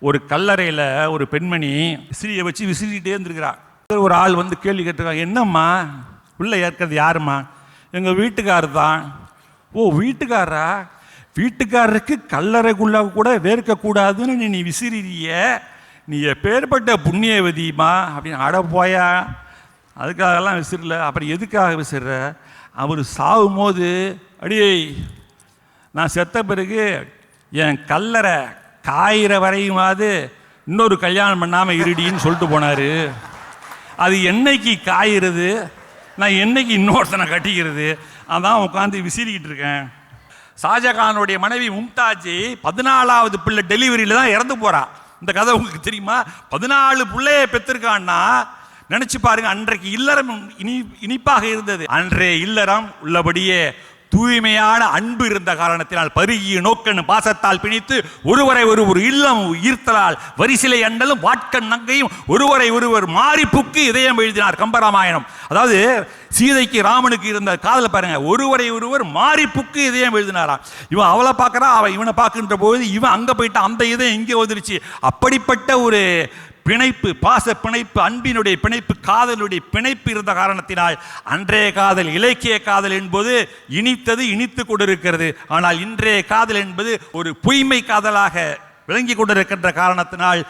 ஒரு கல்லறையில் ஒரு பெண்மணி விசிறியை வச்சு விசிறிக்கிட்டே இருந்திருக்கிறா. ஒரு ஆள் வந்து கேள்வி கேட்டிருக்காங்க, என்னம்மா உள்ளே ஏற்கிறது யாருமா? எங்கள் வீட்டுக்காரர் தான். ஓ வீட்டுக்காரரா? வீட்டுக்காரருக்கு கல்லறைக்குள்ளே கூட வேர்க்கக்கூடாதுன்னு நீ விசிறிய, நீ எப்பேற்பட்ட புண்ணியவதிமா அப்படின்னு. அட போயா, அதுக்காகலாம் விசிறல. அப்புறம் எதுக்காக விசிற? அவர் சாகும் போது அடியே நான் செத்த பிறகு என் கல்லறை காயிற வரையுமாவது இன்னொரு கல்யாணம் பண்ணாமல் இருடின்னு சொல்லிட்டு போனார். அது என்னைக்கு காயிறது, நான் என்னைக்கு இன்னொருத்தனை கட்டிக்கிறது? அதான் உட்காந்து விசிறிக்கிட்டு இருக்கேன். ஷாஜகானுடைய மனைவி மும்தாஜி 14வது பிள்ளை டெலிவரியில் தான் இறந்து போறா. இந்த கதை உங்களுக்கு தெரியுமா? 14 பிள்ளைய பெற்றிருக்கான்னா நினைச்சு பாருங்க. அன்றைக்கு இல்லறம் இனிப்பாக இருந்தது. அன்றைய இல்லறம் உள்ளபடியே தூய்மையான அன்பு இருந்த காரணத்தினால் பருகிய நோக்கன் பாசத்தால் பிணித்து ஒருவரை ஒருவர் இல்லம் ஈர்த்தலால் வரிசிலை அண்டலும் வாட்கண் நங்கையும் ஒருவரை ஒருவர் மாறிப்புக்கு இதயம் எழுதினார் கம்பராமாயணம். அதாவது சீதைக்கு ராமனுக்கு இருந்த காதல பாருங்க, ஒருவரை ஒருவர் மாறிப்புக்கு இதயம் எழுதினாராம். இவன் அவளை பார்க்கறா, அவன் இவனை பார்க்கின்ற போது இவன் அங்க போயிட்டான், அந்த இதயம் இங்கே வந்துருச்சு. அப்படிப்பட்ட ஒரு பிணைப்பு, பாச பிணைப்பு, அன்பினுடைய பிணைப்பு, காதலுடைய பிணைப்பு இருந்த காரணத்தினால் அன்றைய காதல் இலக்கிய காதல் என்பது இனித்தது, இனித்து கொண்டிருக்கிறது. ஆனால் இன்றைய காதல் என்பது ஒரு பொய்மை காதலாக விளங்கி கொண்டிருக்கின்ற காரணத்தினால்